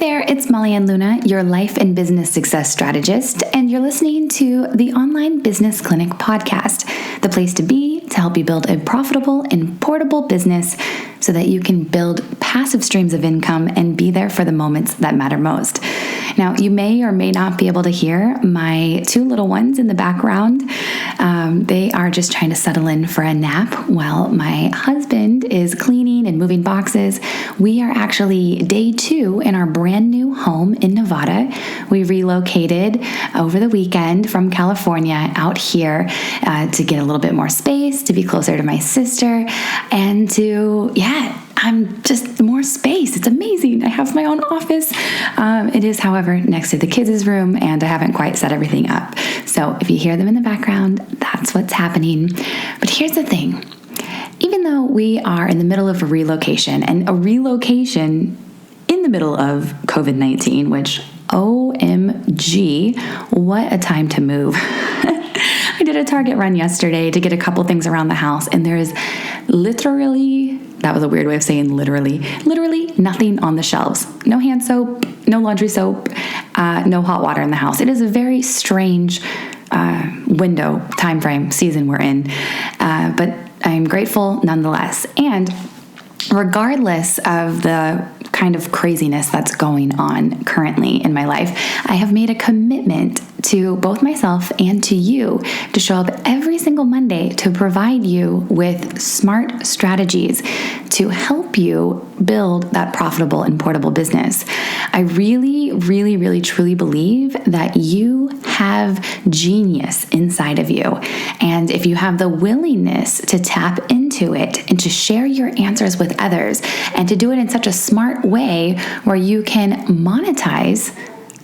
there, it's Molly Ann Luna, your life and business success strategist, and you're listening to the Online Business Clinic podcast, the place to be to help you build a profitable and portable business so that you can build passive streams of income and be there for the moments that matter most. Now, you may or may not be able to hear my two little ones in the background. They are just trying to settle in for a nap while my husband is cleaning and moving boxes. We are actually day 2 in our brand new home in Nevada. We relocated over the weekend from California out here to get a little bit more space, to be closer to my sister, and I'm just more space. It's amazing. I have my own office. It is, however, next to the kids' room, and I haven't quite set everything up. So if you hear them in the background, that's what's happening. But here's the thing. Even though we are in the middle of a relocation, and a relocation in the middle of COVID-19, which OMG, what a time to move. I did a Target run yesterday to get a couple things around the house, and there is literally, that was a weird way of saying literally nothing on the shelves. No hand soap, no laundry soap, no hot water in the house. It is a very strange time frame, season we're in, but I'm grateful nonetheless. And regardless of the kind of craziness that's going on currently in my life, I have made a commitment to both myself and to you to show up every single Monday to provide you with smart strategies to help you build that profitable and portable business. I really, truly believe that you have genius inside of you. And if you have the willingness to tap into it and to share your answers with others and to do it in such a smart way where you can monetize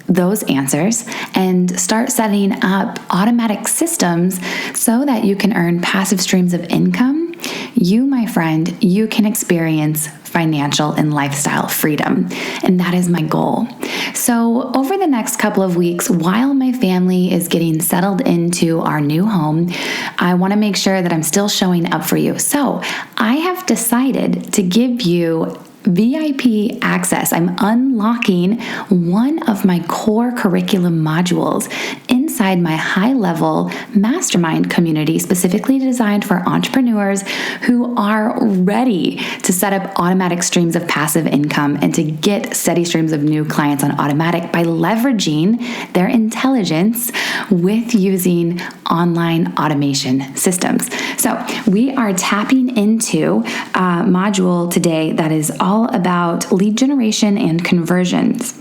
those answers and start setting up automatic systems so that you can earn passive streams of income, you, my friend, you can experience financial and lifestyle freedom. And that is my goal. So over the next couple of weeks, while my family is getting settled into our new home, I want to make sure that I'm still showing up for you. So I have decided to give you VIP access. I'm unlocking one of my core curriculum modules inside my high-level mastermind community, specifically designed for entrepreneurs who are ready to set up automatic streams of passive income and to get steady streams of new clients on automatic by leveraging their intelligence with using online automation systems. So we are tapping into a module today that is all about lead generation and conversions.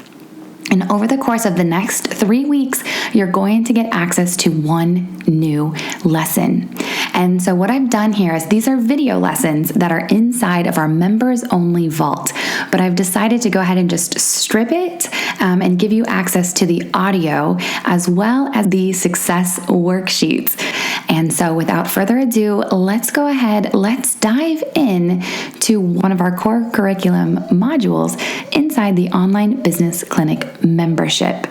And over the course of the next 3 weeks, you're going to get access to one new lesson. And so what I've done here is these are video lessons that are inside of our members only vault, but I've decided to go ahead and just strip it and give you access to the audio as well as the success worksheets. And so without further ado, let's go ahead, let's dive in to one of our core curriculum modules inside the Online Business Clinic membership.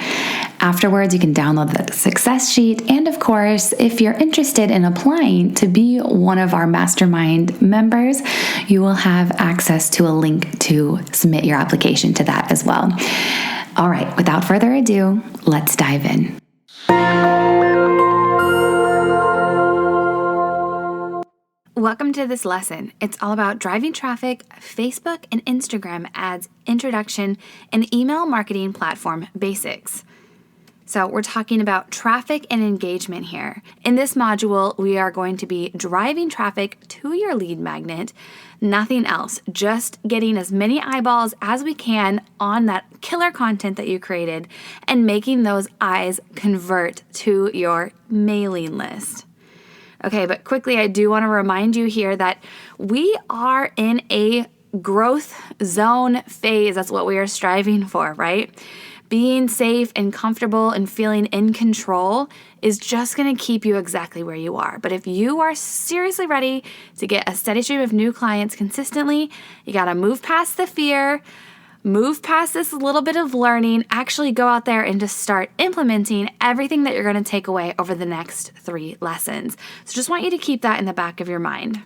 Afterwards, you can download the success sheet. And of course, if you're interested in applying to be one of our mastermind members, you will have access to a link to submit your application to that as well. All right, without further ado, let's dive in. Welcome to this lesson. It's all about driving traffic, Facebook and Instagram ads introduction, and email marketing platform basics. So we're talking about traffic and engagement here. In this module, we are going to be driving traffic to your lead magnet, nothing else, just getting as many eyeballs as we can on that killer content that you created and making those eyes convert to your mailing list. Okay, but quickly, I do want to remind you here that we are in a growth zone phase. That's what we are striving for, right? Being safe and comfortable and feeling in control is just going to keep you exactly where you are. But if you are seriously ready to get a steady stream of new clients consistently, you got to move past the fear, move past this little bit of learning, actually go out there and just start implementing everything that you're going to take away over the next 3 lessons. So just want you to keep that in the back of your mind.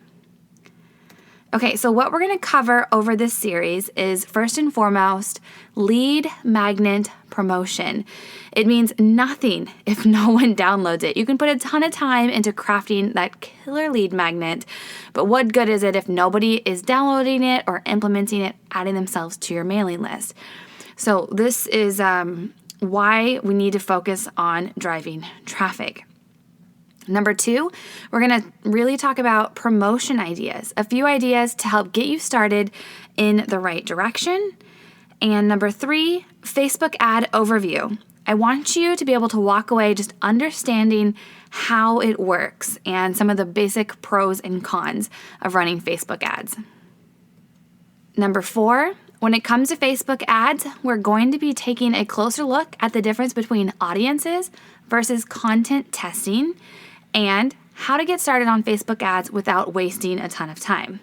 Okay, so what we're going to cover over this series is, first and foremost, lead magnet promotion. It means nothing if no one downloads it. You can put a ton of time into crafting that killer lead magnet, but what good is it if nobody is downloading it or implementing it, adding themselves to your mailing list? So this is why we need to focus on driving traffic. Number 2, we're going to really talk about promotion ideas, a few ideas to help get you started in the right direction. And number 3, Facebook ad overview. I want you to be able to walk away just understanding how it works and some of the basic pros and cons of running Facebook ads. Number 4, when it comes to Facebook ads, we're going to be taking a closer look at the difference between audiences versus content testing, and how to get started on Facebook ads without wasting a ton of time.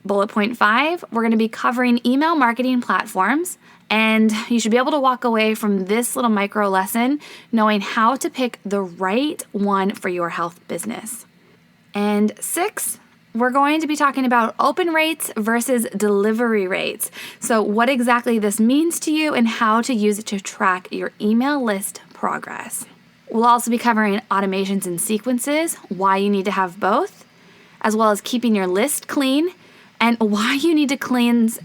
Bullet point 5, we're going to be covering email marketing platforms, and you should be able to walk away from this little micro lesson knowing how to pick the right one for your health business. And 6, we're going to be talking about open rates versus delivery rates. So what exactly this means to you and how to use it to track your email list progress. We'll also be covering automations and sequences, why you need to have both, as well as keeping your list clean, and why you need to cleanse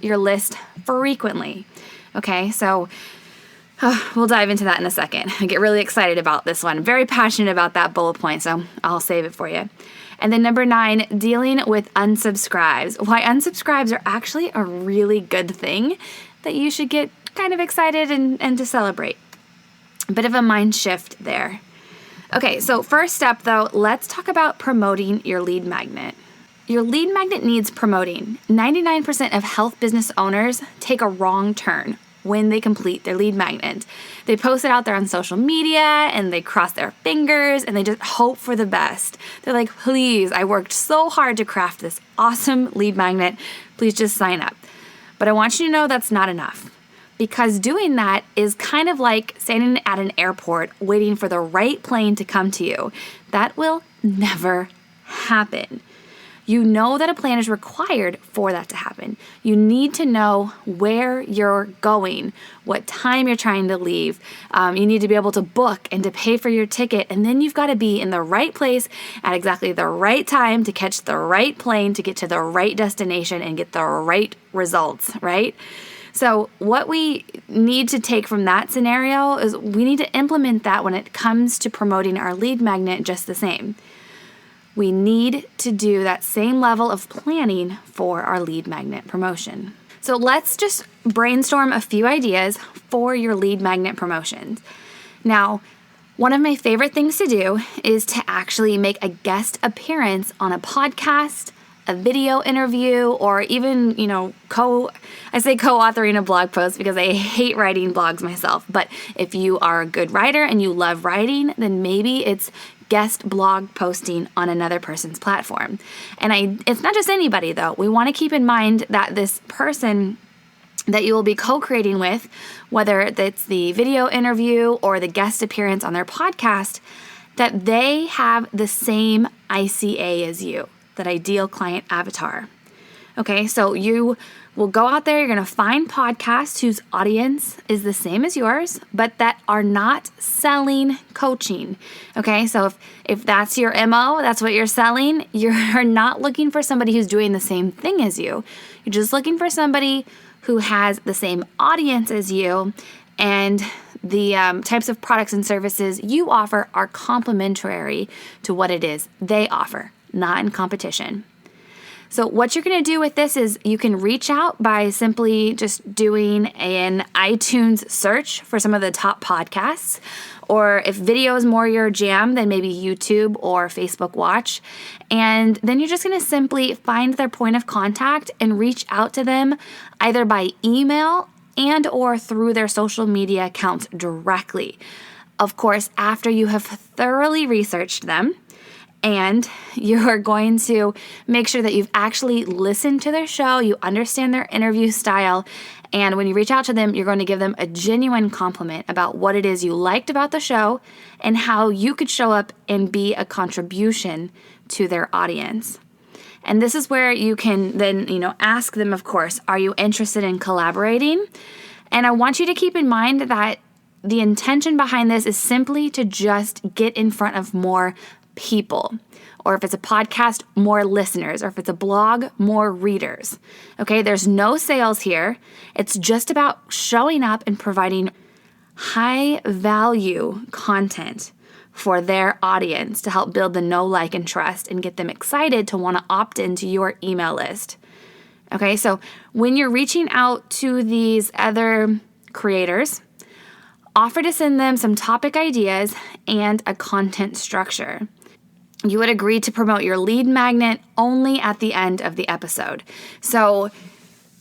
your list frequently. Okay, so we'll dive into that in a second. I get really excited about this one. I'm very passionate about that bullet point, so I'll save it for you. And then number 9, dealing with unsubscribes. Why unsubscribes are actually a really good thing that you should get kind of excited and to celebrate. A bit of a mind shift there. Okay, so first step though, let's talk about promoting your lead magnet. Your lead magnet needs promoting. 99% of health business owners take a wrong turn when they complete their lead magnet. They post it out there on social media and they cross their fingers and they just hope for the best. They're like, please, I worked so hard to craft this awesome lead magnet. Please just sign up. But I want you to know that's not enough. Because doing that is kind of like standing at an airport waiting for the right plane to come to you. That will never happen. You know that a plan is required for that to happen. You need to know where you're going, what time you're trying to leave. You need to be able to book and to pay for your ticket. And then you've got to be in the right place at exactly the right time to catch the right plane to get to the right destination and get the right results, right? So what we need to take from that scenario is we need to implement that when it comes to promoting our lead magnet just the same. We need to do that same level of planning for our lead magnet promotion. So let's just brainstorm a few ideas for your lead magnet promotions. Now, one of my favorite things to do is to actually make a guest appearance on a podcast, a video interview, or even, I say co-authoring a blog post because I hate writing blogs myself. But if you are a good writer and you love writing, then maybe it's guest blog posting on another person's platform. And it's not just anybody though. We want to keep in mind that this person that you will be co-creating with, whether it's the video interview or the guest appearance on their podcast, that they have the same ICA as you, that ideal client avatar. Okay, so you will go out there, you're going to find podcasts whose audience is the same as yours, but that are not selling coaching. Okay, so if that's your MO, that's what you're selling, you're not looking for somebody who's doing the same thing as you. You're just looking for somebody who has the same audience as you, and the types of products and services you offer are complementary to what it is they offer, not in competition. So what you're going to do with this is you can reach out by simply just doing an iTunes search for some of the top podcasts, or if video is more your jam, then maybe YouTube or Facebook Watch. And then you're just going to simply find their point of contact and reach out to them either by email and or through their social media accounts directly. Of course, after you have thoroughly researched them, and you're going to make sure that you've actually listened to their show, you understand their interview style, and when you reach out to them, you're going to give them a genuine compliment about what it is you liked about the show and how you could show up and be a contribution to their audience. And this is where you can then, ask them, of course, are you interested in collaborating? And I want you to keep in mind that the intention behind this is simply to just get in front of more people. Or if it's a podcast, more listeners. Or if it's a blog, more readers. Okay, there's no sales here. It's just about showing up and providing high value content for their audience to help build the know, like, and trust and get them excited to want to opt into your email list. Okay, so when you're reaching out to these other creators, offer to send them some topic ideas and a content structure. You would agree to promote your lead magnet only at the end of the episode. So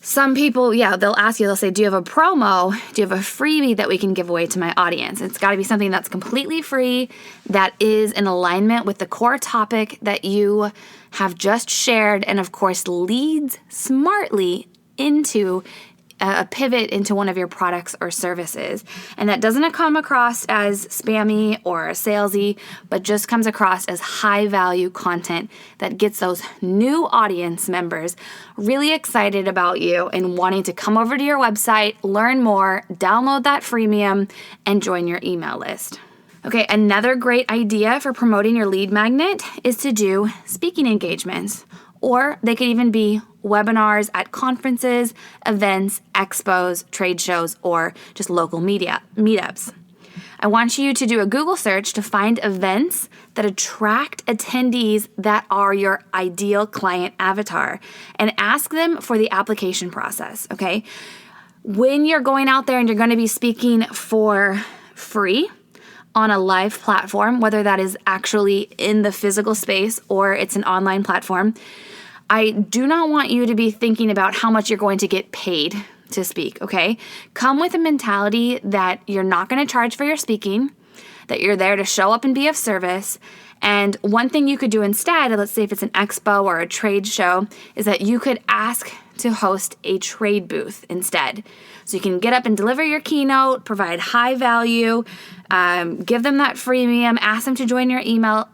some people, they'll ask you, they'll say, do you have a promo? Do you have a freebie that we can give away to my audience? It's got to be something that's completely free, that is in alignment with the core topic that you have just shared, and of course leads smartly into a pivot into one of your products or services. And that doesn't come across as spammy or salesy, but just comes across as high value content that gets those new audience members really excited about you and wanting to come over to your website, learn more, download that freemium, and join your email list. Okay, another great idea for promoting your lead magnet is to do speaking engagements, or they could even be webinars at conferences, events, expos, trade shows, or just local meetups. I want you to do a Google search to find events that attract attendees that are your ideal client avatar and ask them for the application process, okay? When you're going out there and you're going to be speaking for free on a live platform, whether that is actually in the physical space or it's an online platform, I do not want you to be thinking about how much you're going to get paid to speak, okay? Come with a mentality that you're not going to charge for your speaking, that you're there to show up and be of service. And one thing you could do instead, let's say if it's an expo or a trade show, is that you could ask to host a trade booth instead. So you can get up and deliver your keynote, provide high value, give them that freemium, ask them to join your email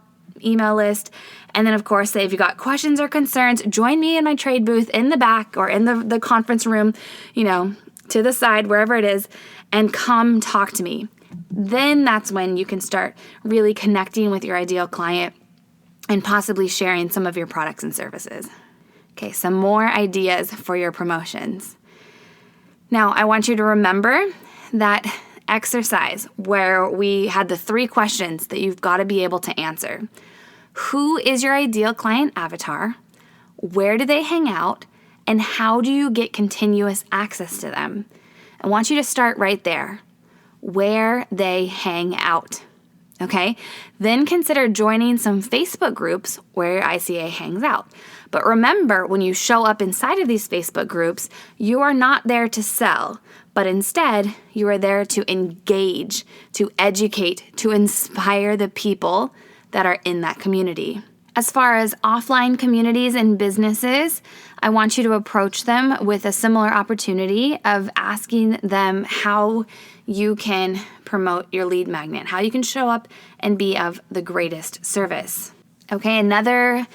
list. And then, of course, say if you got questions or concerns, join me in my trade booth in the back or in the conference room, to the side, wherever it is, and come talk to me. Then that's when you can start really connecting with your ideal client and possibly sharing some of your products and services. Okay, some more ideas for your promotions. Now, I want you to remember that exercise where we had the 3 questions that you've got to be able to answer. Who is your ideal client avatar? Where do they hang out? And how do you get continuous access to them? I want you to start right there. Where they hang out. Okay? Then consider joining some Facebook groups where ICA hangs out. But remember, when you show up inside of these Facebook groups, you are not there to sell, but instead, you are there to engage, to educate, to inspire the people that are in that community. As far as offline communities and businesses, I want you to approach them with a similar opportunity of asking them how you can promote your lead magnet, how you can show up and be of the greatest service. Okay, another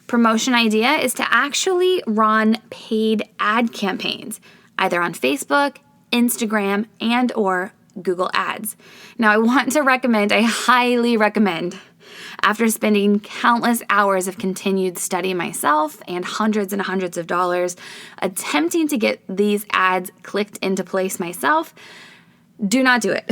promotion idea is to actually run paid ad campaigns, either on Facebook, Instagram, and or Google Ads. Now, I highly recommend, after spending countless hours of continued study myself and hundreds of dollars attempting to get these ads clicked into place myself, do not do it.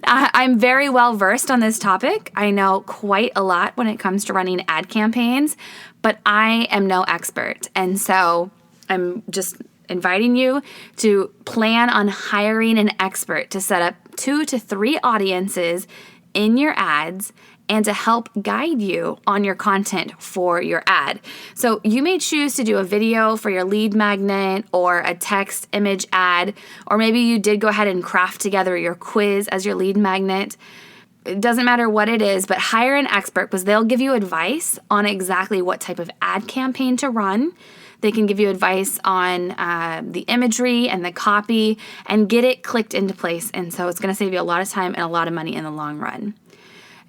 I'm very well versed on this topic. I know quite a lot when it comes to running ad campaigns, but I am no expert. And so I'm just inviting you to plan on hiring an expert to set up 2 to 3 audiences in your ads and to help guide you on your content for your ad. So you may choose to do a video for your lead magnet or a text image ad, or maybe you did go ahead and craft together your quiz as your lead magnet. It doesn't matter what it is, but hire an expert because they'll give you advice on exactly what type of ad campaign to run. They can give you advice on the imagery and the copy and get it clicked into place. And so it's going to save you a lot of time and a lot of money in the long run.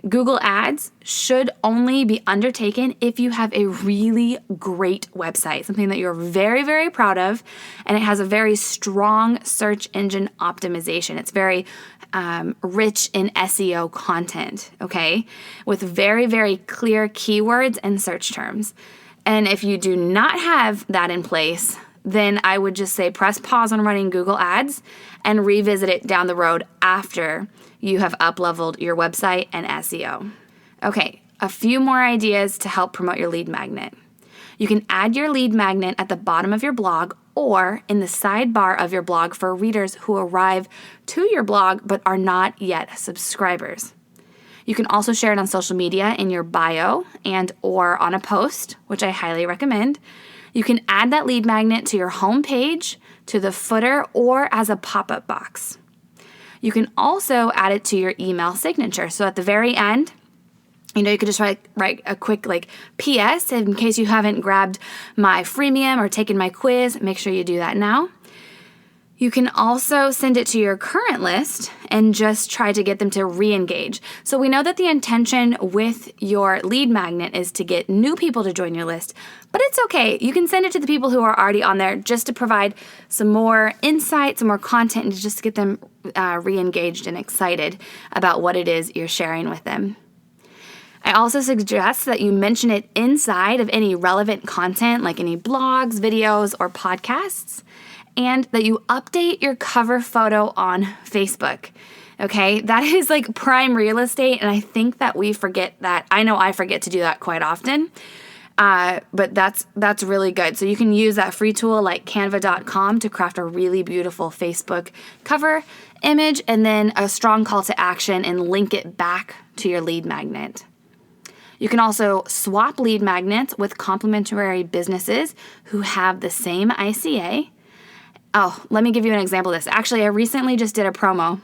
Google Ads should only be undertaken if you have a really great website, something that you're very, very proud of, and it has a very strong search engine optimization. It's very rich in SEO content, okay, with very, very clear keywords and search terms. And if you do not have that in place, then I would just say press pause on running Google Ads and revisit it down the road after you have up-leveled your website and SEO. Okay, a few more ideas to help promote your lead magnet. You can add your lead magnet at the bottom of your blog or in the sidebar of your blog for readers who arrive to your blog but are not yet subscribers. You can also share it on social media in your bio and or on a post, which I highly recommend. You can add that lead magnet to your home page, to the footer, or as a pop-up box. You can also add it to your email signature. So at the very end, you could just write a quick PS in case you haven't grabbed my freemium or taken my quiz. Make sure you do that now. You can also send it to your current list and just try to get them to re-engage. So we know that the intention with your lead magnet is to get new people to join your list, but it's okay. You can send it to the people who are already on there just to provide some more insight, some more content, and just to get them re-engaged and excited about what it is you're sharing with them. I also suggest that you mention it inside of any relevant content, like any blogs, videos, or podcasts, and that you update your cover photo on Facebook. Okay, that is prime real estate, and I think that we forget that. I know I forget to do that quite often, but that's really good. So you can use that free tool like canva.com to craft a really beautiful Facebook cover image and then a strong call to action and link it back to your lead magnet. You can also swap lead magnets with complementary businesses who have the same ICA. Oh, let me give you an example of this. Actually, I recently just did a promo.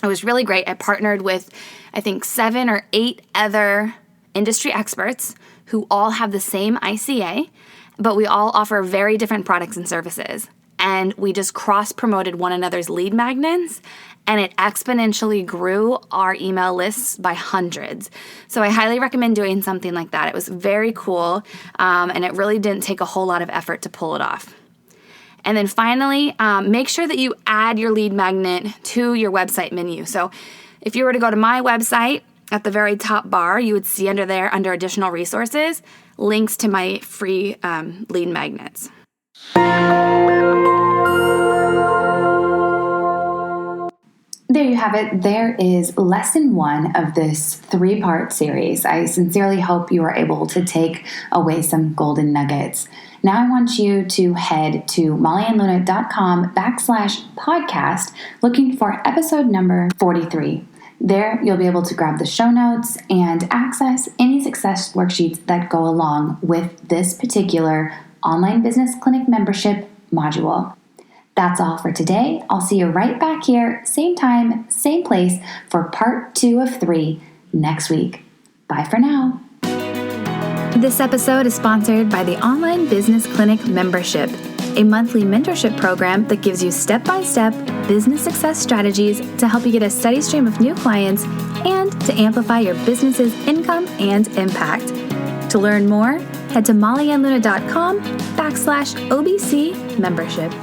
It was really great. I partnered with, I think, 7 or 8 other industry experts who all have the same ICA, but we all offer very different products and services. And we just cross-promoted one another's lead magnets, and it exponentially grew our email lists by hundreds. So I highly recommend doing something like that. It was very cool, and it really didn't take a whole lot of effort to pull it off. And then finally, make sure that you add your lead magnet to your website menu. So if you were to go to my website, at the very top bar, you would see under additional resources, links to my free lead magnets. There you have it. There is lesson 1 of this 3-part series. I sincerely hope you are able to take away some golden nuggets. Now I want you to head to mollyandluna.com/podcast looking for episode number 43. There you'll be able to grab the show notes and access any success worksheets that go along with this particular Online Business Clinic membership module. That's all for today. I'll see you right back here, same time, same place, for part 2 of 3 next week. Bye for now. This episode is sponsored by the Online Business Clinic membership, a monthly mentorship program that gives you step-by-step business success strategies to help you get a steady stream of new clients and to amplify your business's income and impact. To learn more, head to mollyandluna.com/OBC membership.